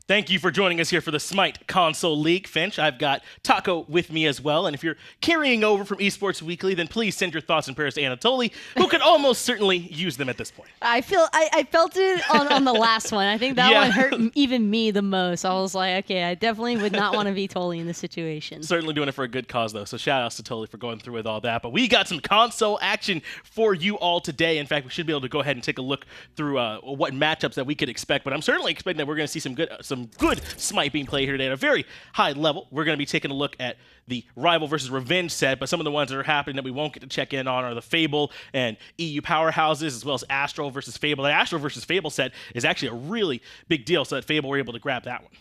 Thank you for joining us here for the Smite Console League. Finch, I've got Taco with me as well, and if you're carrying over from Esports Weekly, then please send your thoughts and prayers to Anatoly, who could almost certainly use them at this point. I felt it on the last one. I think that one hurt even me the most. I was like, okay, I definitely would not want to be Toly in this situation. Certainly doing it for a good cause, though, so shout outs to Toly for going through with all that. But we got some console action for you all today. In fact, we should be able to go ahead and take a look through what matchups that we could expect, but I'm certainly expecting that we're going to see some good Smite being played here today at a very high level. We're going to be taking a look at the Rival versus Revenge set, but some of the ones that are happening that we won't get to check in on are the Fable and EU powerhouses, as well as Astro versus Fable. The Astro versus Fable set is actually a really big deal, so that Fable were able to grab that one.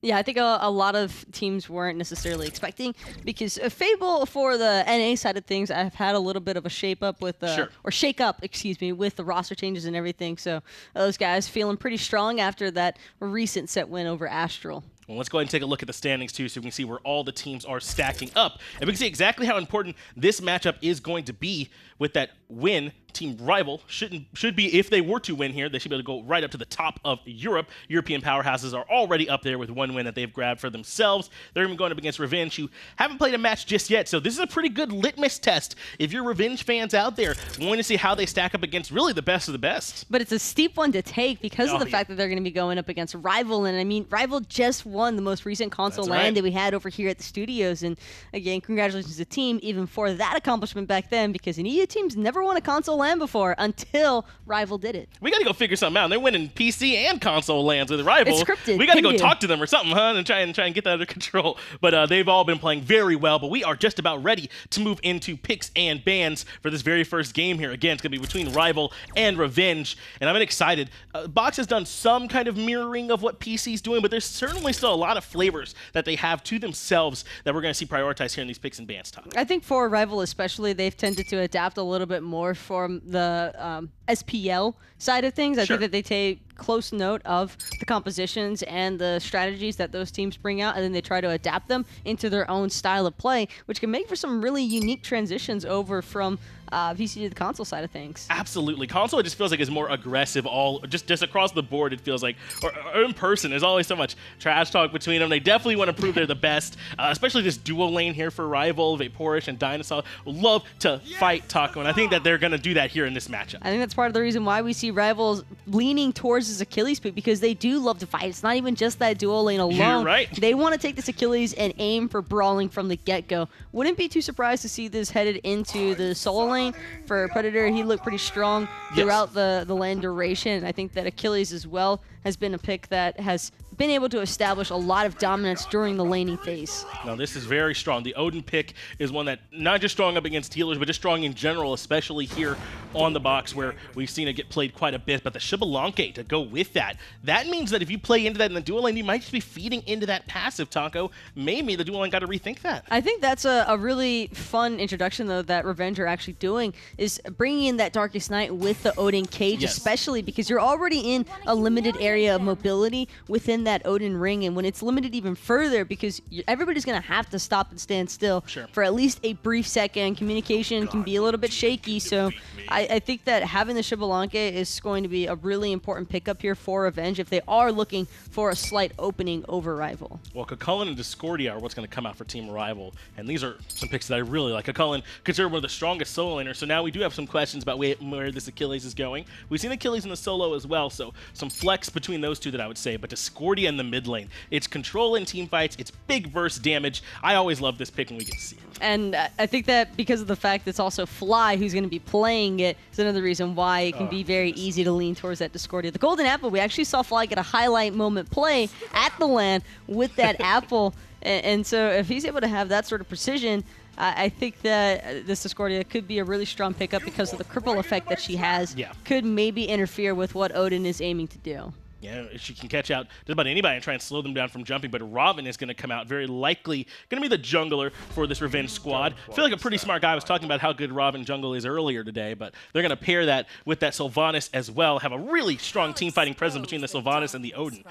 Yeah, I think a lot of teams weren't necessarily expecting, because Fable for the NA side of things, I've had a little bit of a shake up with with the roster changes and everything. So those guys feeling pretty strong after that recent set win over Astral. Well, let's go ahead and take a look at the standings, too, so we can see where all the teams are stacking up. And we can see exactly how important this matchup is going to be with that win. Team Rival should be, if they were to win here, they should be able to go right up to the top of Europe. European powerhouses are already up there with one win that they've grabbed for themselves. They're going to be going up against Revenge, who haven't played a match just yet, so this is a pretty good litmus test if you're Revenge fans out there wanting to see how they stack up against really the best of the best. But it's a steep one to take because of the fact that they're going to be going up against Rival, and I mean, Rival just won the most recent console LAN that we had over here at the studios, and again, congratulations to the team even for that accomplishment back then, because an EU team's never won a console LAN before until Rival did it. We got to go figure something out. They're winning PC and console LANs with Rival. It's scripted. We got to go talk to them or something, huh, and try and get that under control. But they've all been playing very well, but we are just about ready to move into picks and bans for this very first game here. Again, it's going to be between Rival and Revenge, and I'm excited. Box has done some kind of mirroring of what PC's doing, but there's certainly still a lot of flavors that they have to themselves that we're going to see prioritized here in these picks and bans, Tom. I think for Rival especially, they've tended to adapt a little bit more from the SPL side of things. I think that they take close note of the compositions and the strategies that those teams bring out, and then they try to adapt them into their own style of play, which can make for some really unique transitions over from PC to the console side of things. Absolutely. Console, it just feels like is more aggressive just across the board. It feels like, or in person, there's always so much trash talk between them. They definitely want to prove they're the best, especially this duo lane here for Rival, Vaporish and DineOhSaw love to fight Taco, and I think that they're going to do that here in this matchup. I think that's part of the reason why we see Rivals leaning towards his Achilles pick, because they do love to fight. It's not even just that duo lane alone. You're right. They want to take this Achilles and aim for brawling from the get-go. Wouldn't be too surprised to see this headed into the solo lane. For Predator, he looked pretty strong throughout the lane duration. I think that Achilles as well has been a pick that has been able to establish a lot of dominance during the laning phase. No, this is very strong. The Odin pick is one that not just strong up against healers, but just strong in general, especially here on the box where we've seen it get played quite a bit. But the Xbalanque to go with that, that means that if you play into that in the dual lane, you might just be feeding into that passive, Taco. Maybe the dual lane got to rethink that. I think that's a really fun introduction, though, that Revenge are actually doing, is bringing in that Darkest Night with the Odin cage, especially because you're already in a limited area of mobility within that Odin ring, and when it's limited even further, because everybody's going to have to stop and stand still for at least a brief second. Communication can be a little bit shaky, so I think that having the Xbalanque is going to be a really important pickup here for Revenge if they are looking for a slight opening over Rival. Well, Cucullin and Discordia are what's going to come out for Team Rival, and these are some picks that I really like. Cucullin considered one of the strongest solo laners, so now we do have some questions about where this Achilles is going. We've seen Achilles in the solo as well, so some flex between those two that I would say, but Discordia in the mid lane, it's control in team fights, it's big burst damage. I always love this pick when we get to see it. And I think that because of the fact that it's also Fly who's going to be playing it, is another reason why it can be very easy to lean towards that Discordia. The Golden Apple, we actually saw Fly get a highlight moment play at the LAN with that apple, and so if he's able to have that sort of precision, I think that this Discordia could be a really strong pickup because of the cripple effect that she has. Could maybe interfere with what Odin is aiming to do. Yeah, she can catch out just about anybody and try and slow them down from jumping, but Robin is going to come out very likely, going to be the jungler for this Revenge squad. I feel like a pretty smart guy was talking about how good Robin jungle is earlier today, but they're going to pair that with that Sylvanas as well, have a really strong team fighting presence between the Sylvanas and the Odin.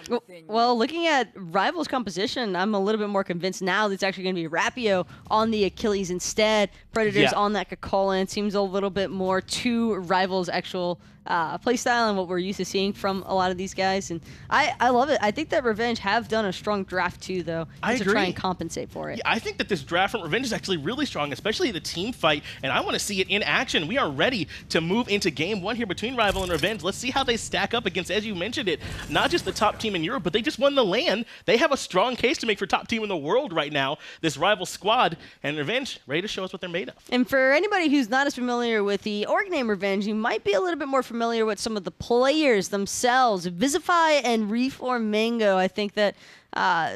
Well, looking at Rival's composition, I'm a little bit more convinced now that it's actually going to be Rapio on the Achilles instead. Predators on that Cucullin. Seems a little bit more to Rival's actual playstyle and what we're used to seeing from a lot of these guys. And I love it. I think that Revenge have done a strong draft too, though, to try and compensate for it. Yeah, I think that this draft from Revenge is actually really strong, especially the team fight, and I want to see it in action. We are ready to move into game one here between Rival and Revenge. Let's see how they stack up against, as you mentioned it, not just the top team in Europe, but they just won the LAN. They have a strong case to make for top team in the world right now, this Rival squad, and Revenge ready to show us what they're made of. And for anybody who's not as familiar with the org name Revenge, you might be a little bit more familiar with some of the players themselves. Vizahfy and RevengeGG. I think that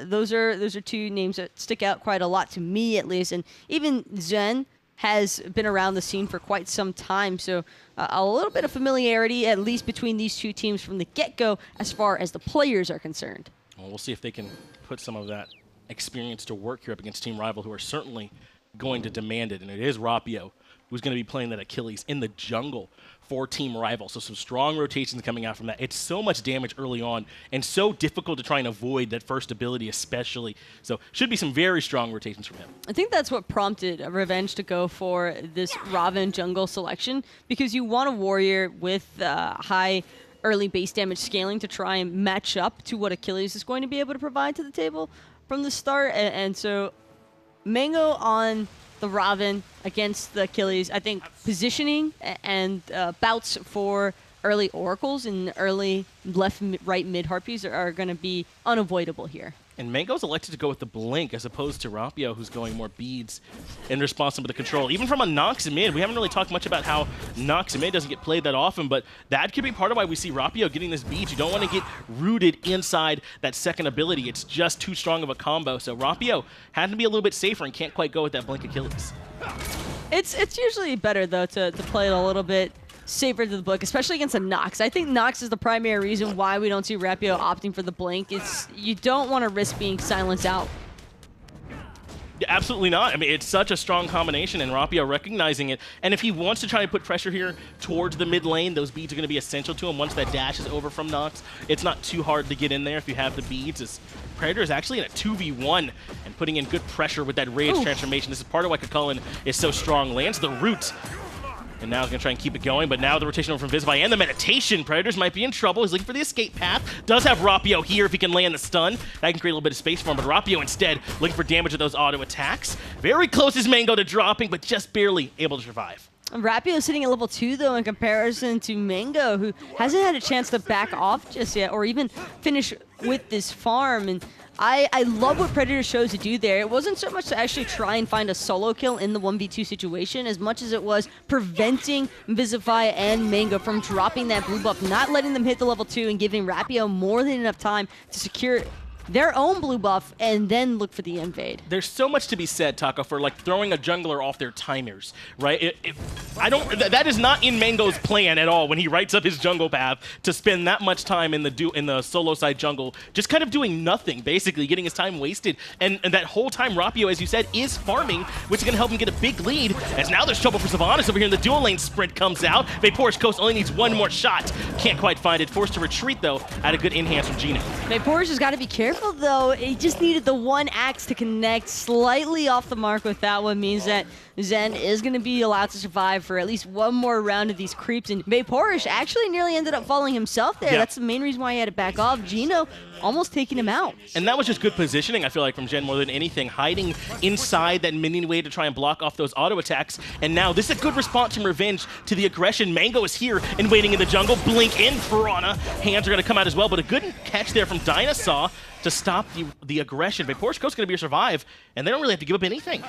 those are two names that stick out quite a lot to me, at least. And even Zen has been around the scene for quite some time, so a little bit of familiarity, at least between these two teams from the get-go, as far as the players are concerned. Well, we'll see if they can put some of that experience to work here up against Team Rival, who are certainly going to demand it. And it is Rapio who's going to be playing that Achilles in the jungle for Team Rival. So some strong rotations coming out from that. It's so much damage early on and so difficult to try and avoid that first ability especially. So should be some very strong rotations from him. I think that's what prompted Revenge to go for this Raven jungle selection, because you want a warrior with high early base damage scaling to try and match up to what Achilles is going to be able to provide to the table from the start. And so Mango on the Raven against the Achilles, I think positioning and bouts for early oracles and early left, right, mid harpies are going to be unavoidable here. And Mango's elected to go with the Blink as opposed to Rapio, who's going more beads in response to the control. Even from a Nox mid, we haven't really talked much about how Nox mid doesn't get played that often, but that could be part of why we see Rapio getting this beads. You don't want to get rooted inside that second ability. It's just too strong of a combo. So Rapio had to be a little bit safer and can't quite go with that Blink Achilles. It's usually better, though, to play it a little bit safer to the book, especially against a Nox. I think Nox is the primary reason why we don't see Rapio opting for the Blink. It's you don't want to risk being silenced out. Yeah, absolutely not. I mean, it's such a strong combination, and Rapio recognizing it. And if he wants to try and put pressure here towards the mid lane, those beads are going to be essential to him once that dash is over from Nox. It's not too hard to get in there if you have the beads. As Predator is actually in a 2v1 and putting in good pressure with that Rage transformation. This is part of why Kakulin is so strong. Lands the root. And now he's going to try and keep it going, but now the rotation over from Vizahfy and the meditation. Predators might be in trouble. He's looking for the escape path. Does have Rapio here if he can land the stun. That can create a little bit of space for him, but Rapio instead looking for damage with those auto attacks. Very close is Mango to dropping, but just barely able to survive. Rapio sitting at level 2, though, in comparison to Mango, who hasn't had a chance to back off just yet or even finish with this farm. And I love what Predator chose to do there. It wasn't so much to actually try and find a solo kill in the 1v2 situation as much as it was preventing Vizahfy and Mango from dropping that blue buff, not letting them hit the level 2 and giving Rapio more than enough time to secure their own blue buff and then look for the invade. There's so much to be said, Taco, for like throwing a jungler off their timers, right? That is not in Mango's plan at all when he writes up his jungle path to spend that much time in the solo side jungle, just kind of doing nothing, basically getting his time wasted. And that whole time Rapio, as you said, is farming, which is going to help him get a big lead. As now there's trouble for Sylvanas over here, and the dual lane sprint comes out. Vaporish Coast only needs one more shot. Can't quite find it. Forced to retreat though. Had a good enhance from Gino. Vaporish has got to be careful though. He just needed the one axe to connect, slightly off the mark with that one. Means that Zen is going to be allowed to survive for at least one more round of these creeps. And Vaporish actually nearly ended up falling himself there. Yeah. That's the main reason why he had to back off. Gino almost taking him out. And that was just good positioning, I feel like, from Gen more than anything. Hiding inside that minion way to try and block off those auto attacks. And now this is a good response from Revenge to the aggression. Mango is here and waiting in the jungle. Blink in Piranha. Hands are going to come out as well, but a good catch there from DineOhSaw to stop the aggression. Vaporish Coast's going to be a survive, and they don't really have to give up anything.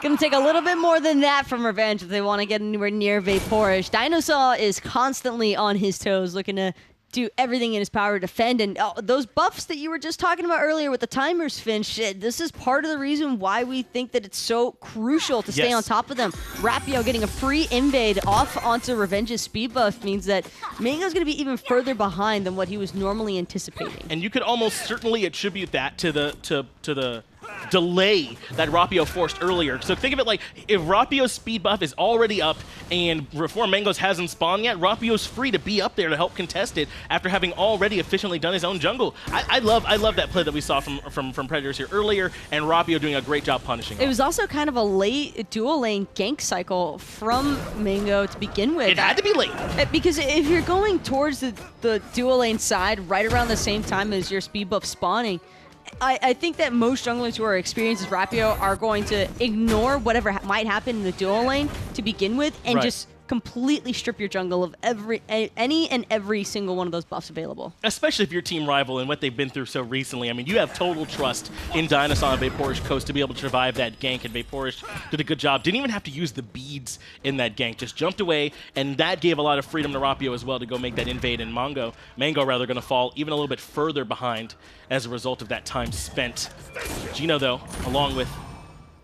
Going to take a little bit more than that from Revenge if they want to get anywhere near Vaporish. DineOhSaw is constantly on his toes, looking to do everything in his power to defend. And those buffs that you were just talking about earlier with the timers, Finch, this is part of the reason why we think that it's so crucial to stay on top of them. Rapio getting a free invade off onto Revenge's speed buff means that Mango's going to be even further behind than what he was normally anticipating. And you could almost certainly attribute that to the delay that Rapio forced earlier. So think of it like if Rapio's speed buff is already up and before Mango's hasn't spawned yet, Rapio's free to be up there to help contest it after having already efficiently done his own jungle. I love that play that we saw from Predators here earlier, and Rapio doing a great job punishing. It was also kind of a late dual lane gank cycle from Mango to begin with. It had to be late. Because if you're going towards the dual lane side right around the same time as your speed buff spawning, I think that most junglers who are experienced as Rapio are going to ignore whatever might happen in the dual lane to begin with and just completely strip your jungle of any and every single one of those buffs available. Especially if you're team rival and what they've been through so recently. I mean, you have total trust in DineOhSaw and VaporizH's Coast to be able to survive that gank, and VaporizH did a good job. Didn't even have to use the beads in that gank. Just jumped away, and that gave a lot of freedom to Rapio as well to go make that invade, and Mango rather going to fall even a little bit further behind as a result of that time spent. Gino, though, along with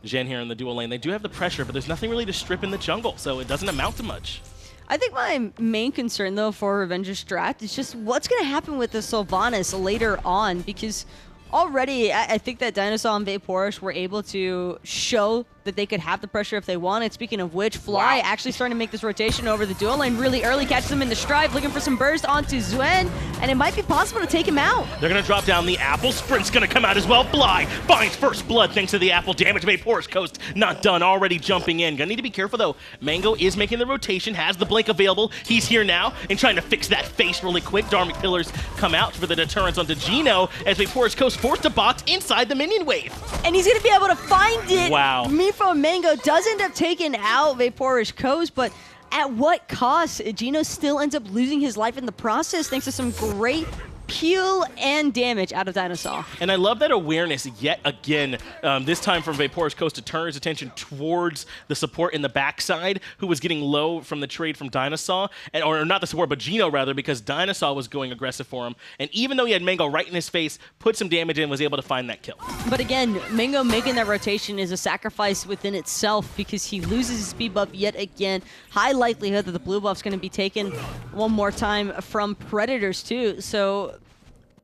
Zhen here in the dual lane, they do have the pressure, but there's nothing really to strip in the jungle, so it doesn't amount to much. I think my main concern, though, for RevengeGG's draft is just what's going to happen with the Sylvanas later on, because already I think that DineOhSaw and VaporizH were able to show that they could have the pressure if they wanted. Speaking of which, Fly actually starting to make this rotation over the dual lane really early, catches him in the stride, looking for some burst onto Xuen, and it might be possible to take him out. They're going to drop down the apple. Sprint's going to come out as well. Fly finds first blood thanks to the apple damage. VaporizH Coast not done, already jumping in. Gonna need to be careful though. Mango is making the rotation, has the blink available. He's here now and trying to fix that face really quick. Dharmic Pillars come out for the deterrence onto Gino as VaporizH Coast forced to box inside the minion wave. And he's going to be able to find it. Wow. Mifo Mango does end up taking out VaporizH Coast, but at what cost? Gino still ends up losing his life in the process thanks to some great peel and damage out of DineOhSaw. And I love that awareness yet again, this time from VaporizH Coast to turn his attention towards the support in the backside who was getting low from the trade from DineOhSaw, or not the support, but Gino rather, because DineOhSaw was going aggressive for him. And even though he had Mango right in his face, put some damage in, was able to find that kill. But again, Mango making that rotation is a sacrifice within itself because he loses his speed buff yet again. High likelihood that the blue buff's going to be taken one more time from Predators too. So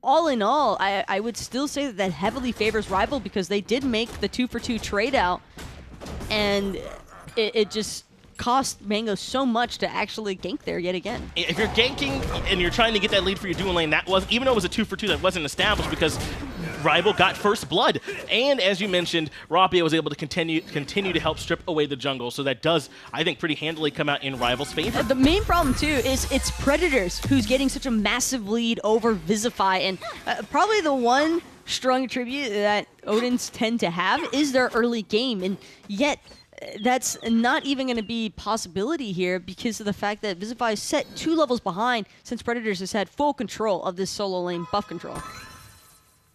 all in all, I would still say that heavily favors Rival because they did make the 2-for-2 trade out, and it just cost Mango so much to actually gank there yet again. If you're ganking and you're trying to get that lead for your dual lane, that was, even though it was a 2-for-2, that wasn't established because Rival got first blood. And as you mentioned, Rapio was able to continue to help strip away the jungle. So that does, I think, pretty handily come out in Rival's favor. The main problem, too, is it's Predators who's getting such a massive lead over Vizahfy. And probably the one strong attribute that Odins tend to have is their early game. And yet, that's not even going to be possibility here because of the fact that Vizahfy is set 2 levels behind since Predators has had full control of this solo lane buff control.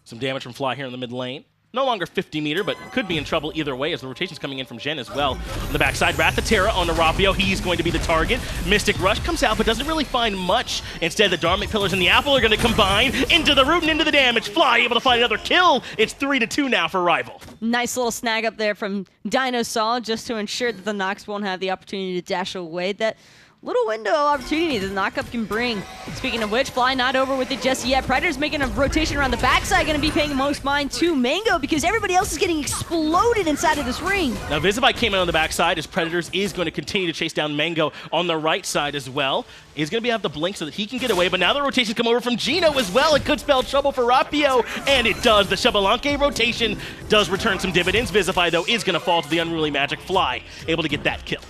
Some damage from Fly here in the mid lane. No longer 50 meter, but could be in trouble either way as the rotation's coming in from Zhen as well. On the backside, Wrath of Terra on the Rapio. He's going to be the target. Mystic Rush comes out, but doesn't really find much. Instead, the Dharmic Pillars and the Apple are going to combine into the root and into the damage. Fly able to find another kill. It's 3-2 now for Rival. Nice little snag up there from DineOhSaw just to ensure that the Nox won't have the opportunity to dash away. That little window of opportunity the knockup can bring. Speaking of which, Fly not over with it just yet. Predator's making a rotation around the backside, going to be paying most mind to Mango because everybody else is getting exploded inside of this ring. Now Vizahfy came in on the backside as Predators is going to continue to chase down Mango on the right side as well. He's going to have the blink so that he can get away, but now the rotations come over from Gino as well. It could spell trouble for Rapio, and it does. The Xbalanque rotation does return some dividends. Vizahfy, though, is going to fall to the unruly magic. Fly able to get that kill.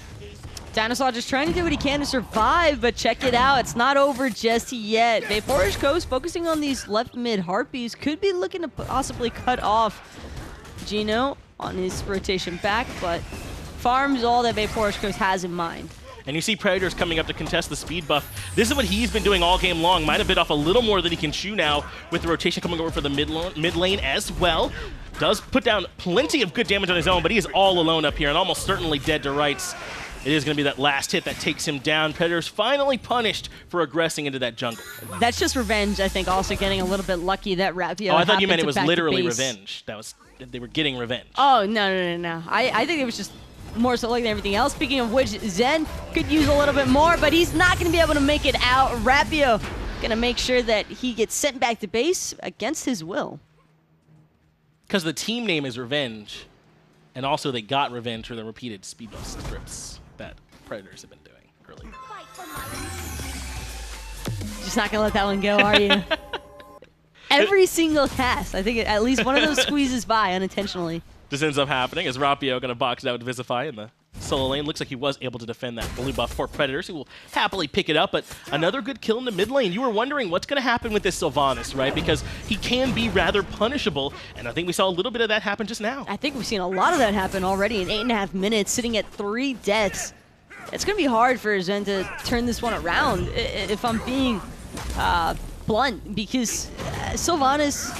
DineOhSaw just trying to do what he can to survive, but check it out. It's not over just yet. VaporizH Coast focusing on these left mid Harpies could be looking to possibly cut off Gino on his rotation back, but farms all that VaporizH Coast has in mind. And you see Predators coming up to contest the speed buff. This is what he's been doing all game long. Might have bit off a little more than he can chew now with the rotation coming over for the mid lane as well. Does put down plenty of good damage on his own, but he is all alone up here and almost certainly dead to rights. It is going to be that last hit that takes him down. Predators finally punished for aggressing into that jungle. That's just Revenge, I think, also getting a little bit lucky that Rapio. Oh, I thought you meant it was literally revenge. They were getting revenge. Oh, no. I think it was just more so like everything else. Speaking of which, Zen could use a little bit more, but he's not going to be able to make it out. Rapio going to make sure that he gets sent back to base against his will. because the team name is Revenge, and also they got revenge for the repeated speed bust scripts that Predators have been doing earlier. Just not gonna let that one go, are you? Every single cast, I think at least one of those squeezes by unintentionally. This ends up happening as Rapio going to box it out with Vizahfy in the solo lane. Looks like he was able to defend that blue buff for Predators, who will happily pick it up. But another good kill in the mid lane. You were wondering what's going to happen with this Sylvanas, right? Because he can be rather punishable, and I think we saw a little bit of that happen just now. I think we've seen a lot of that happen already in 8.5 minutes, sitting at 3 deaths. It's going to be hard for Zen to turn this one around, if I'm being blunt, because Sylvanas,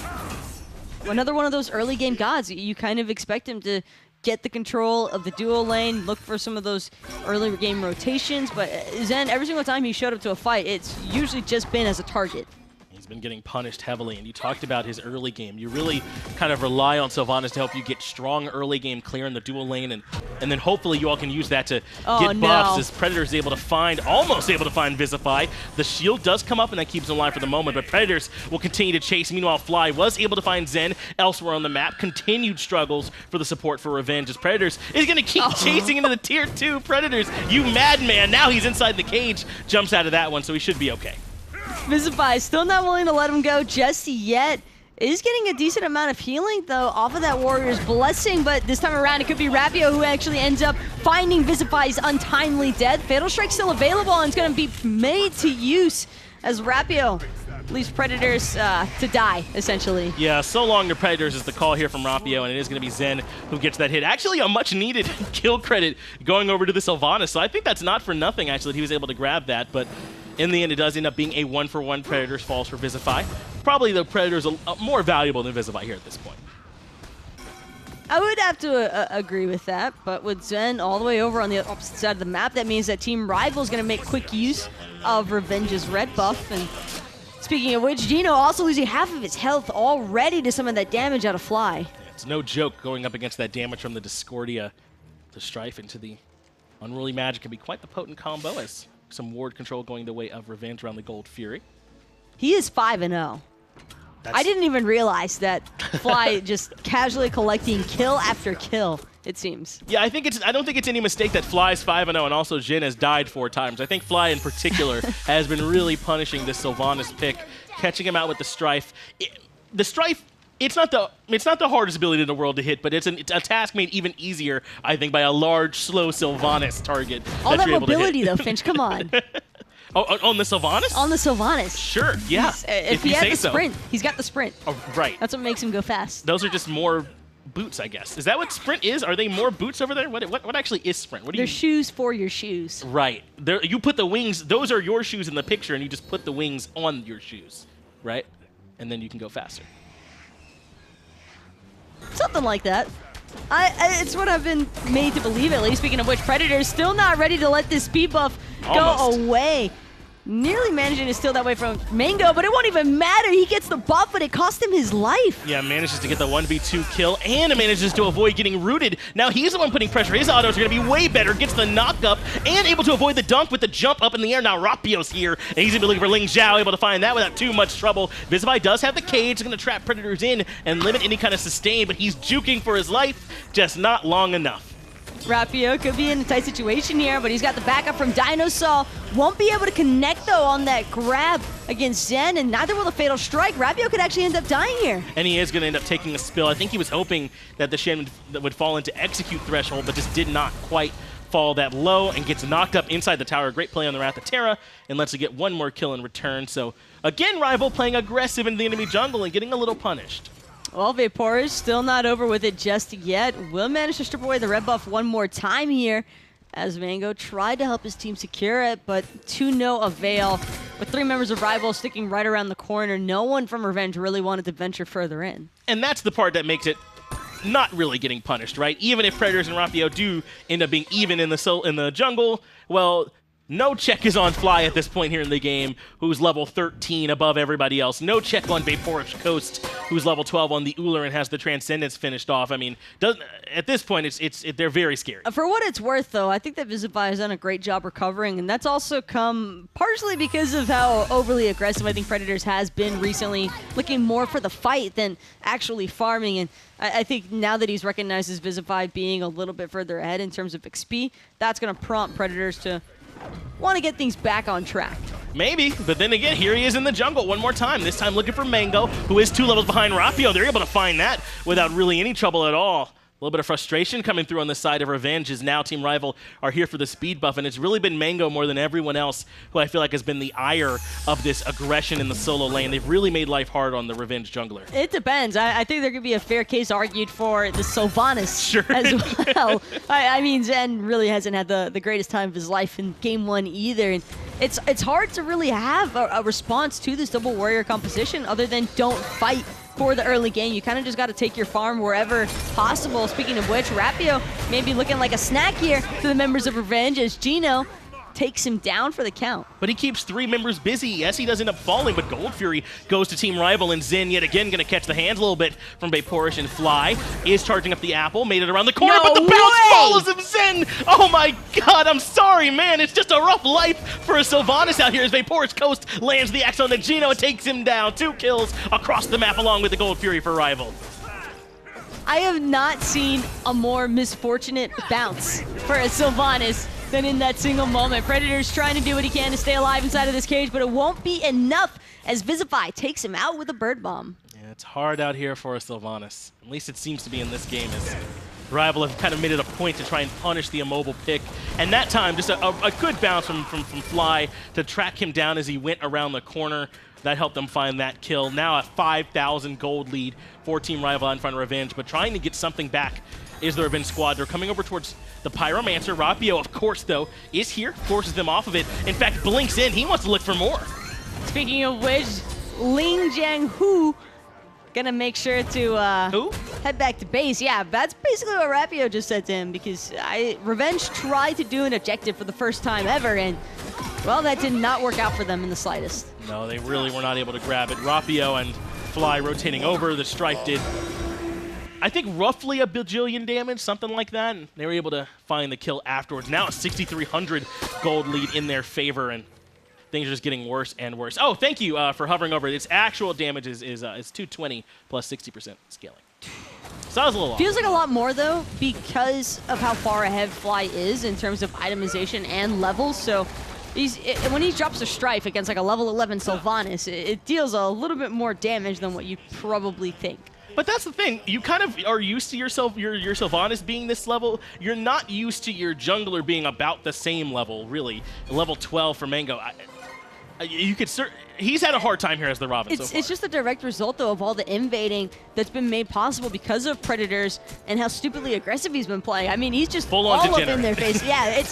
another one of those early game gods. You kind of expect him to get the control of the duo lane, look for some of those early game rotations, but Zen, every single time he showed up to a fight, it's usually just been as a target. He's been getting punished heavily, and you talked about his early game. You really kind of rely on Sylvanas to help you get strong early game clear in the dual lane, and then hopefully you all can use that to get buffs as Predators able to find, almost able to find Vizahfy. The shield does come up, and that keeps him alive for the moment, but Predators will continue to chase. Meanwhile, Fly was able to find Zen elsewhere on the map. Continued struggles for the support for Revenge as Predators is going to keep chasing into the tier 2. Predators, you madman. Now he's inside the cage. Jumps out of that one, so he should be okay. Vizahfy still not willing to let him go just yet. Is getting a decent amount of healing, though, off of that Warrior's Blessing, but this time around it could be Rapio who actually ends up finding Vizahfy's untimely death. Fatal Strike still available, and it's going to be made to use as Rapio leaves Predators to die, essentially. Yeah, so long to Predators is the call here from Rapio, and it is going to be Zen who gets that hit. Actually, a much-needed kill credit going over to the Sylvanas, so I think that's not for nothing, actually, that he was able to grab that, but in the end, it does end up being a 1-for-1 Predators falls for Vizahfy. Probably the Predators are more valuable than Vizahfy here at this point. I would have to agree with that, but with Zen all the way over on the opposite side of the map, that means that Team Rival is going to make quick use of Revenge's red buff. And speaking of which, Gino also losing half of his health already to some of that damage out of Fly. Yeah, it's no joke going up against that damage from the Discordia. The Strife into the Unruly Magic can be quite the potent combo, as some ward control going the way of Revenge around the Gold Fury. He is 5-0. I didn't even realize that Fly just casually collecting kill after kill, it seems. Yeah, I don't think it's any mistake that Fly's 5-0 and also Jin has died 4 times. I think Fly in particular has been really punishing this Sylvanas pick, catching him out with the Strife. The Strife, it's not the hardest ability in the world to hit, but it's a task made even easier, I think, by a large, slow Sylvanas target. All that mobility, though, Finch, come on. On the Sylvanas? On the Sylvanas. Sure, yeah. If he had the sprint, he's got the sprint. Oh, right. That's what makes him go fast. Those are just more boots, I guess. Is that what sprint is? Are they more boots over there? What actually is sprint? What do They're shoes for your shoes. Right. You put the wings, those are your shoes in the picture, and you just put the wings on your shoes, right? And then you can go faster. Something like that. It's what I've been made to believe, at least. Speaking of which, Predators still not ready to let this speed buff go away. Nearly managing to steal that way from Mango, but it won't even matter. He gets the buff, but it cost him his life. Yeah, manages to get the 1v2 kill, and manages to avoid getting rooted. Now he's the one putting pressure. His autos are going to be way better. Gets the knock up, and able to avoid the dunk with the jump up in the air. Now Rapio's here, and he's going to be looking for LingXiao, able to find that without too much trouble. Vizahfy does have the cage. He's going to trap Predators in and limit any kind of sustain, but he's juking for his life, just not long enough. Rapio could be in a tight situation here, but he's got the backup from DineOhSaw. Won't be able to connect, though, on that grab against Zen, and neither will the Fatal Strike. Rapio could actually end up dying here. And he is going to end up taking a spill. I think he was hoping that the Shen would fall into execute threshold, but just did not quite fall that low and gets knocked up inside the tower. Great play on the Wrath of Terra, and lets it get one more kill in return. So, again, Rival playing aggressive in the enemy jungle and getting a little punished. Well, Vapor's still not over with it just yet. Will manage to strip away the red buff one more time here as Mango tried to help his team secure it, but to no avail. With 3 members of Rival sticking right around the corner, no one from Revenge really wanted to venture further in. And that's the part that makes it not really getting punished, right? Even if Predators and Rapio do end up being even in the jungle, well, No check is on Fly at this point here in the game, who's level 13 above everybody else. No check on Vaporish Coast, who's level 12 on the Uller and has the Transcendence finished off. I mean, at this point, they're very scary. For what it's worth, though, I think that Vizahfy has done a great job recovering, and that's also come partially because of how overly aggressive I think Predators has been recently, looking more for the fight than actually farming. And I think now that he's recognized as Vizahfy being a little bit further ahead in terms of XP, that's going to prompt Predators to want to get things back on track. Maybe, but then again, here he is in the jungle one more time, this time looking for Mango, who is 2 levels behind Rapio. They're able to find that without really any trouble at all. A little bit of frustration coming through on the side of Revenge as now Team Rival are here for the speed buff, and it's really been Mango more than everyone else who I feel like has been the ire of this aggression in the solo lane. They've really made life hard on the Revenge jungler. It depends. I think there could be a fair case argued for the Sylvanas as well. I mean, Zen really hasn't had the greatest time of his life in Game 1 either. And it's hard to really have a response to this double warrior composition other than don't fight for the early game. You kind of just got to take your farm wherever possible. Speaking of which, Rapio may be looking like a snack here to the members of Revenge as Gino takes him down for the count. But he keeps 3 members busy. Yes, he does end up falling, but Gold Fury goes to Team Rival, and Zen yet again going to catch the hands a little bit from Vaporish, and Fly is charging up the apple, made it around the corner, but the bounce follows him, Zen! Oh my god, I'm sorry, man. It's just a rough life for a Sylvanas out here as Vaporish Coast lands the axe on the Gino and takes him down. 2 kills across the map along with the Gold Fury for Rival. I have not seen a more misfortunate bounce for a Sylvanas than in that single moment. Predator's trying to do what he can to stay alive inside of this cage, but it won't be enough as Vizahfy takes him out with a bird bomb. Yeah, it's hard out here for a Sylvanas. At least it seems to be in this game, as Rival have kind of made it a point to try and punish the immobile pick. And that time, just a good bounce from Fly to track him down as he went around the corner. That helped them find that kill. Now a 5,000 gold lead for Team Rival in front of Revenge, but trying to get something back is the Revenge squad. They're coming over towards the Pyromancer. Rapio, of course, though, is here, forces them off of it. In fact, blinks in. He wants to look for more. Speaking of which, LingXiaoWho gonna make sure to head back to base. Yeah, that's basically what Rapio just said to him, because Revenge tried to do an objective for the first time ever, and, well, that did not work out for them in the slightest. No, they really were not able to grab it. Rapio and Fly rotating over. The Strife did, I think, roughly a bajillion damage, something like that. And they were able to find the kill afterwards. Now a 6,300 gold lead in their favor, and things are just getting worse and worse. Oh, thank you for hovering over. Its actual damage is 220 plus 60% scaling. So that was a little off. Feels like a lot more, though, because of how far ahead Fly is in terms of itemization and levels. So when he drops a Strife against like a level 11 Sylvanas, it deals a little bit more damage than what you probably think. But that's the thing. You kind of are used to your Sylvanas being this level. You're not used to your jungler being about the same level, really. Level 12 for Mango. You could he's had a hard time here as the Robin so far. It's just a direct result, though, of all the invading that's been made possible because of Predators and how stupidly aggressive he's been playing. I mean, he's just all up in their face. Yeah,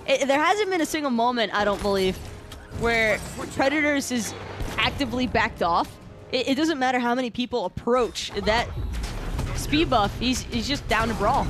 there hasn't been a single moment, I don't believe, where Predators is actively backed off. It doesn't matter how many people approach that speed buff. He's just down to brawl.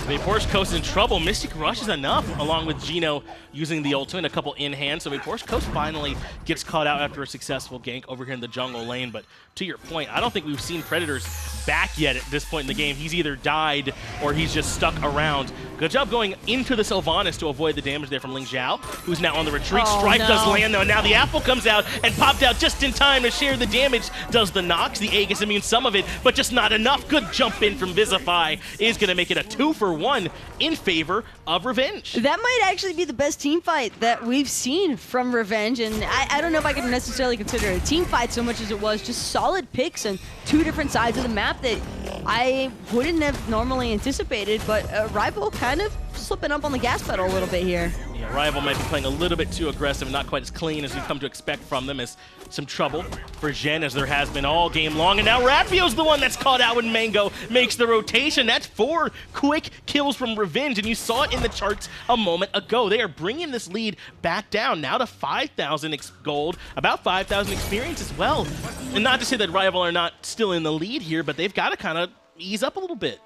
Vaporish Coast in trouble. Mystic Rush is enough, along with Gino using the ult and a couple in hand. So Vaporish Coast finally gets caught out after a successful gank over here in the jungle lane. But to your point, I don't think we've seen Predators back yet at this point in the game. He's either died or he's just stuck around. Good job going into the Sylvanas to avoid the damage there from LingXiao, who's now on the retreat. Oh, Strife does land, though. Now the apple comes out and popped out just in time to share the damage. Does the Nox, the Aegis, I mean, some of it, but just not enough. Good jump in from Vizahfy is going to make it a 2-for-1 in favor of Revenge. That might actually be the best team fight that we've seen from Revenge, and I don't know if I can necessarily consider it a team fight so much as it was just solid picks on 2 different sides of the map that I wouldn't have normally anticipated, but Rival kind of slipping up on the gas pedal a little bit here. Yeah, Rival might be playing a little bit too aggressive, not quite as clean as we've come to expect from them, as some trouble for Zhen, as there has been all game long. And now Rapio's the one that's caught out when Mango makes the rotation. That's 4 quick kills from Revenge, and you saw it in the charts a moment ago. They are bringing this lead back down now to 5,000 gold, about 5,000 experience as well. And not to say that Rival are not still in the lead here, but they've got to kind of ease up a little bit.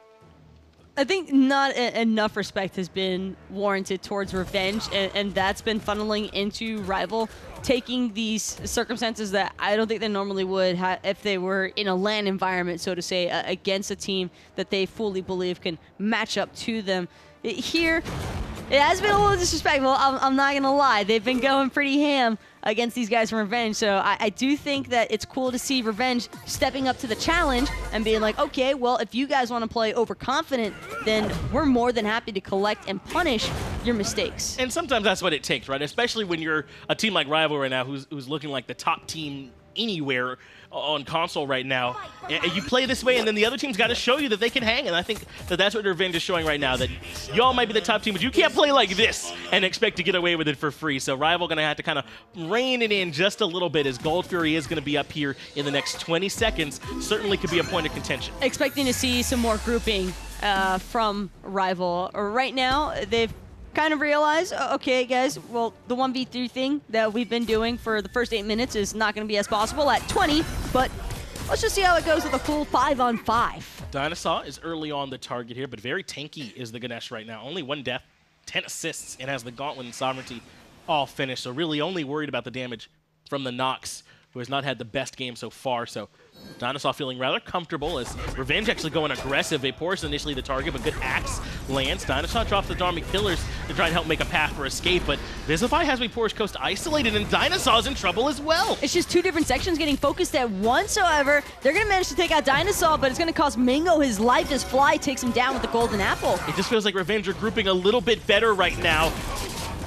I think not enough respect has been warranted towards Revenge, and that's been funneling into Rival, taking these circumstances that I don't think they normally would if they were in a LAN environment, so to say, against a team that they fully believe can match up to them. Here, it has been a little disrespectful, I'm not going to lie. They've been going pretty ham against these guys from Revenge, so I do think that it's cool to see Revenge stepping up to the challenge and being like, okay, well, if you guys want to play overconfident, then we're more than happy to collect and punish your mistakes. And sometimes that's what it takes, right? Especially when you're a team like Rival right now who's looking like the top team anywhere on console right now. You play this way, and then the other team's got to show you that they can hang, and I think that that's what Revenge is showing right now, that y'all might be the top team, but you can't play like this and expect to get away with it for free. So Rival going to have to kind of rein it in just a little bit, as Gold Fury is going to be up here in the next 20 seconds. Certainly could be a point of contention. Expecting to see some more grouping from Rival. Right now, they've kind of realize, okay, guys, well, the 1v3 thing that we've been doing for the first 8 minutes is not going to be as possible at 20, but let's just see how it goes with a full 5-on-5. DineOhSaw is early on the target here, but very tanky is the Ganesh right now. Only 1 death, 10 assists, and has the Gauntlet and Sovereignty all finished, so really only worried about the damage from the Nox, who has not had the best game so far. So DineOhSaw feeling rather comfortable as Revenge actually going aggressive. Vapor's initially the target, but good axe lands. DineOhSaw drops the Dharmic Pillars to try and help make a path for escape, but Vizahfy has Vapor's Coast isolated, and DineOhSaw's in trouble as well. It's just 2 different sections getting focused at once, however. They're going to manage to take out DineOhSaw, but it's going to cost Mingo his life as Fly takes him down with the Golden Apple. It just feels like Revenge are grouping a little bit better right now.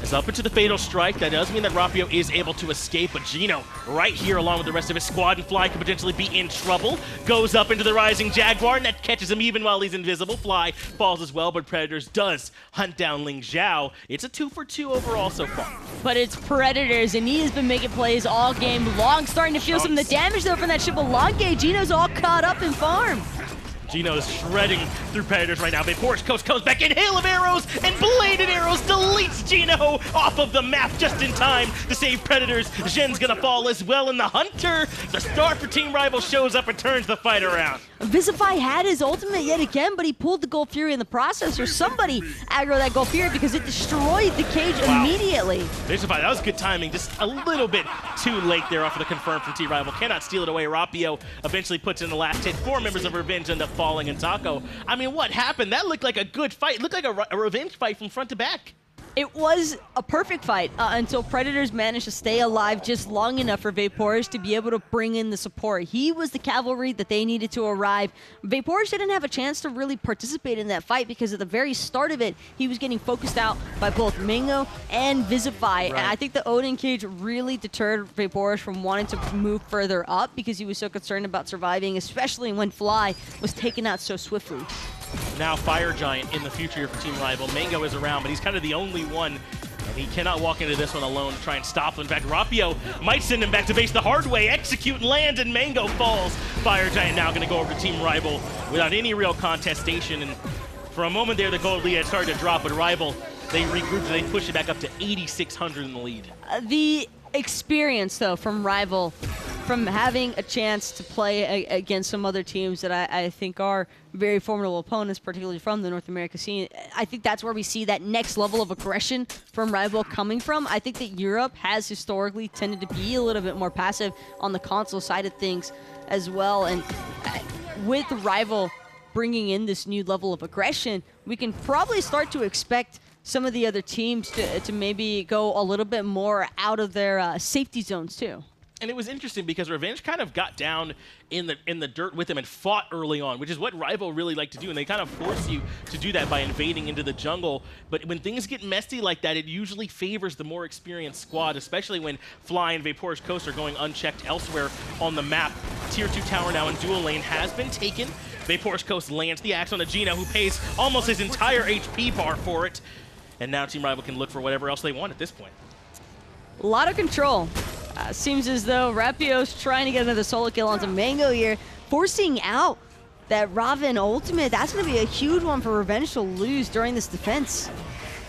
It's up into the Fatal Strike. That does mean that Rapio is able to escape, but Gino right here along with the rest of his squad, and Fly could potentially be in trouble. Goes up into the Rising Jaguar, and that catches him even while he's invisible. Fly falls as well, but Predators does hunt down LingXiao. It's a 2-for-2 overall so far. But it's Predators, and he has been making plays all game long. Starting to feel some of the damage, though, from that ship of Longe. Gino's all caught up in farm. Gino's shredding through Predators right now. Vapor's Coast comes back in. Hail of arrows and bladed arrows deletes Gino off of the map just in time to save Predators. Zhen's gonna fall as well, and the Hunter, the star for Team Rival, shows up and turns the fight around. Vizahfy had his ultimate yet again, but he pulled the Gold Fury in the process, or somebody aggro that Gold Fury because it destroyed the cage immediately. Vizahfy, that was good timing. Just a little bit too late there off of the confirm from Team Rival. Cannot steal it away. Rapio eventually puts in the last hit. 4 members of Revenge end up falling, and Taco. I mean, what happened? That looked like a good fight. It looked like a Revenge fight from front to back. It was a perfect fight until Predators managed to stay alive just long enough for Vapor's to be able to bring in the support. He was the cavalry that they needed to arrive. Vapor's didn't have a chance to really participate in that fight because at the very start of it, he was getting focused out by both Mingo and Vizahfy. Right. And I think the Odin cage really deterred Vapor's from wanting to move further up because he was so concerned about surviving, especially when Fly was taken out so swiftly. Now Fire Giant in the future for Team Rival. Mango is around, but he's kind of the only one, and he cannot walk into this one alone to try and stop him. In fact, Rapio might send him back to base the hard way. Execute and land, and Mango falls. Fire Giant now going to go over to Team Rival without any real contestation, and for a moment there, the gold lead had started to drop, but Rival, they regrouped and they pushed it back up to 8,600 in the lead. The experience, though, from Rival, from having a chance to play against some other teams that I think are very formidable opponents, particularly from the North America scene, I think that's where we see that next level of aggression from Rival coming from. I think that Europe has historically tended to be a little bit more passive on the console side of things as well, and with Rival bringing in this new level of aggression, we can probably start to expect some of the other teams to maybe go a little bit more out of their safety zones too. And it was interesting because Revenge kind of got down in the dirt with him and fought early on, which is what Rival really like to do, and they kind of force you to do that by invading into the jungle. But when things get messy like that, it usually favors the more experienced squad, especially when Fly and Vapor's Coast are going unchecked elsewhere on the map. Tier 2 tower now in dual lane has been taken. Vapor's Coast lands the axe on a Gino, who pays almost his entire HP bar for it. And now Team Rival can look for whatever else they want at this point. A lot of control. Seems as though Rapio's trying to get another solo kill onto Mango here, forcing out that Raven ultimate. That's going to be a huge one for Revenge to lose during this defense.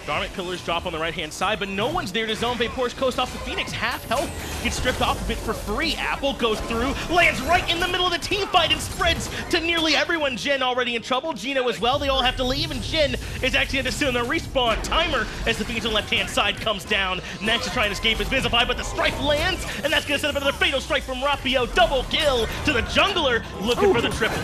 Garment pillars drop on the right-hand side, but no one's there to zone VayPorsche Coast off the Phoenix. Half health gets stripped off of it for free. Apple goes through, lands right in the middle of the team fight and spreads to nearly everyone. Jin already in trouble. Gino as well. They all have to leave, and Jin is actually going to sit on the respawn timer as the Phoenix on the left-hand side comes down. Next to try and escape is Vizahfy, but the strike lands, and that's going to set up another fatal strike from Rapio. Double kill to the jungler, looking for the triple.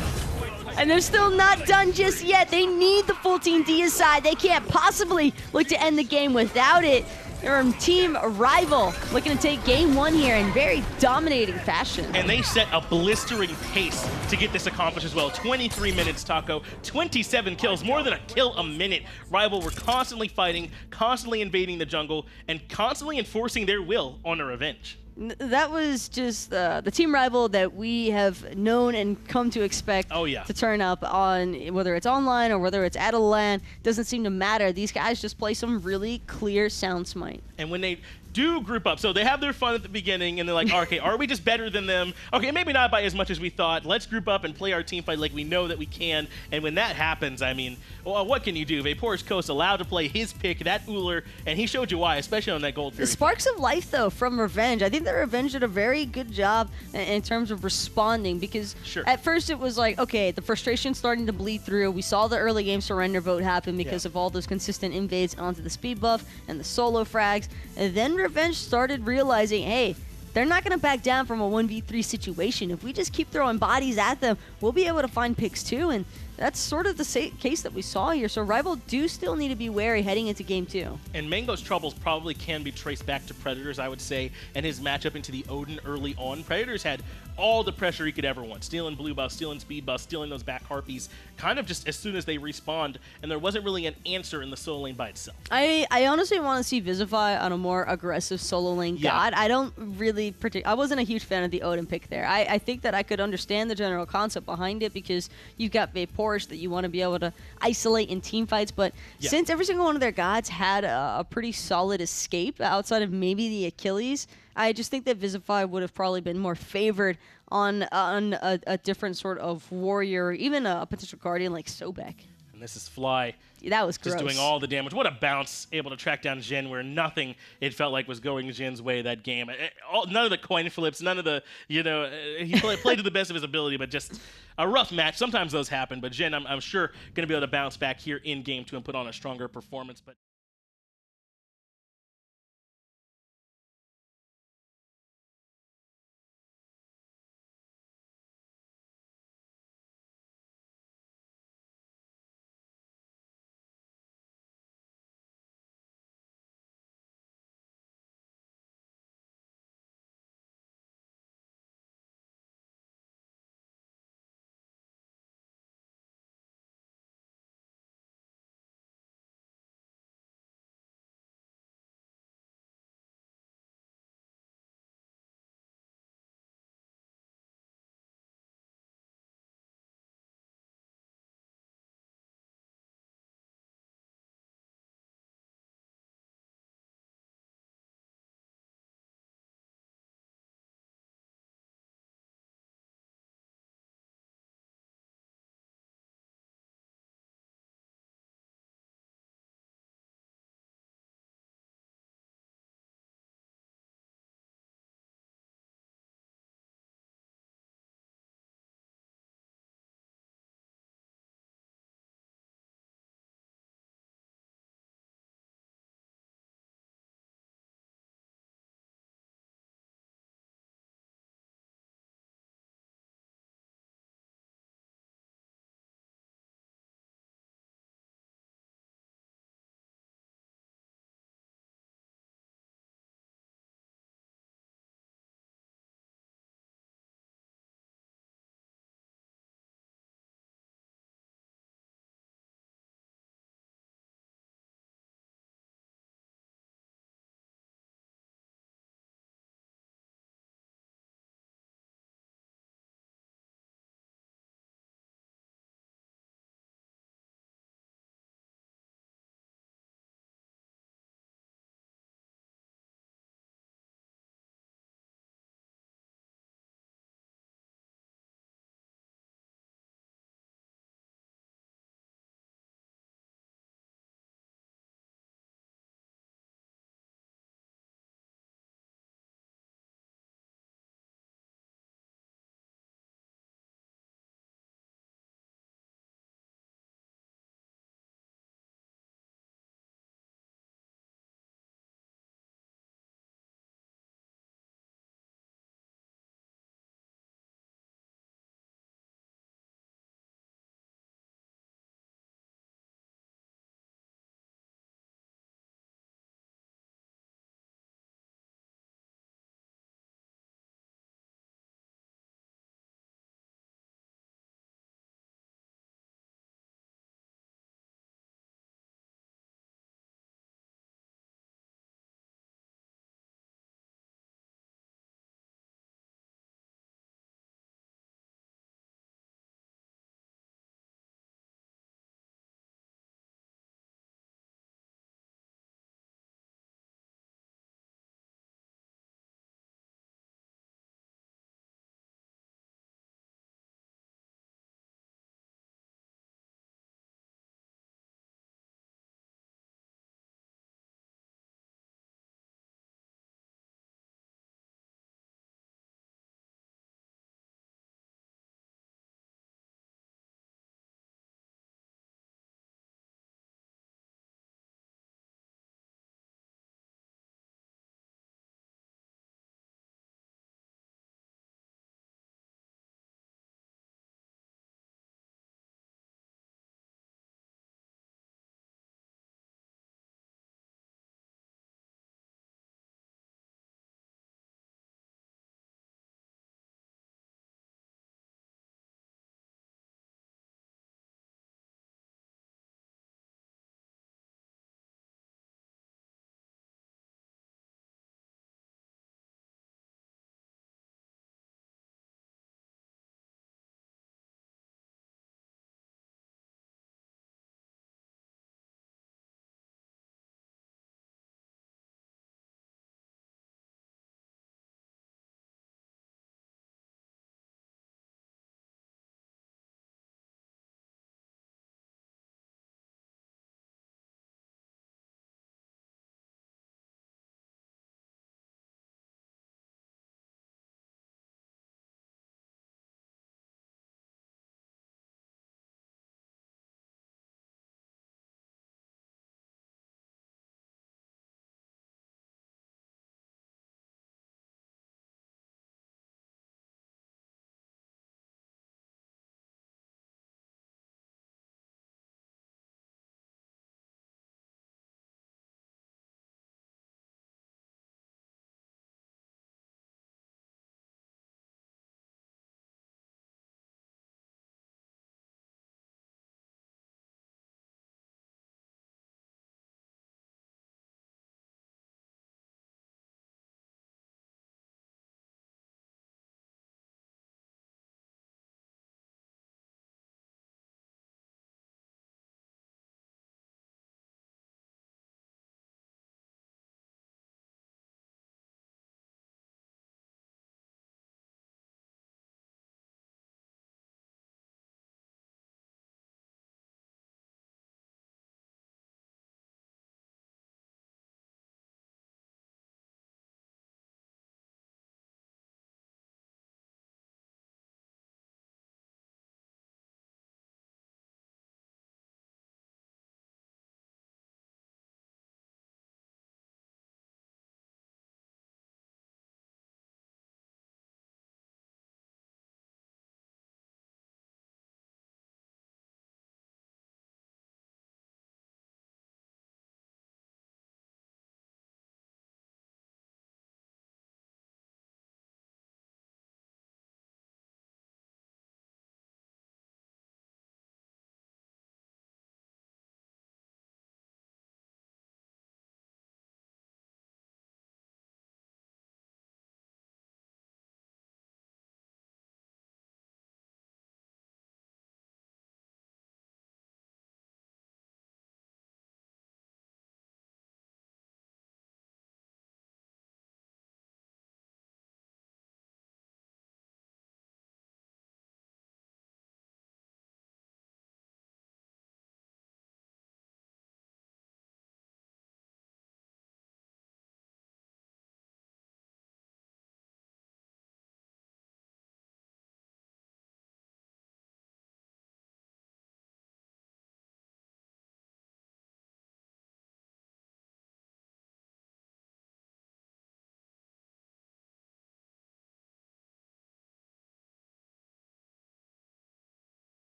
And they're still not done just yet. They need the full team DineOhSaw. They can't possibly look to end the game without it. They're a team rival looking to take game one here in very dominating fashion. And they set a blistering pace to get this accomplished as well. 23 minutes, Taco, 27 kills, more than a kill a minute. Rival were constantly fighting, constantly invading the jungle, and constantly enforcing their will on a revenge. That was just the team rival that we have known and come to expect to turn up on, whether it's online or whether it's at a LAN. Doesn't seem to matter. These guys just play some really clear sound smite. And when they do group up, so they have their fun at the beginning, and they're like, okay, are we just better than them? Okay, maybe not by as much as we thought. Let's group up and play our team fight like we know that we can. And when that happens, I mean, well, what can you do? VayPorsche Coast allowed to play his pick, that Uller, and he showed you why, especially on that Gold Fury. The sparks of life, though, from Revenge. I think that Revenge did a very good job in terms of responding, because at first it was like, okay, the frustration starting to bleed through. We saw the early game surrender vote happen because of all those consistent invades onto the speed buff and the solo frags. And then Revenge started realizing, hey, they're not going to back down from a 1v3 situation. If we just keep throwing bodies at them, we'll be able to find picks too. And that's sort of the case that we saw here. So Rival do still need to be wary heading into game two. And Mango's troubles probably can be traced back to Predators, I would say, and his matchup into the Odin early on. Predators had all the pressure he could ever want. Stealing blue buff, stealing speed buff, stealing those back harpies, kind of just as soon as they respawned, and there wasn't really an answer in the solo lane by itself. I honestly want to see Vizahfy on a more aggressive solo lane god. I don't really I wasn't a huge fan of the Odin pick there. I think that I could understand the general concept behind it, because you've got VayPorsche that you want to be able to isolate in team fights, but since every single one of their gods had a pretty solid escape outside of maybe the Achilles, I just think that Vizahfy would have probably been more favored on a different sort of warrior, or even a potential guardian like Sobek. And this is Fly. That was gross. Just doing all the damage. What a bounce, able to track down Jin where nothing, it felt like, was going Jin's way that game. None of the coin flips, none of the, he played to the best of his ability, but just a rough match. Sometimes those happen, but Jin, I'm sure, going to be able to bounce back here in game two and put on a stronger performance. But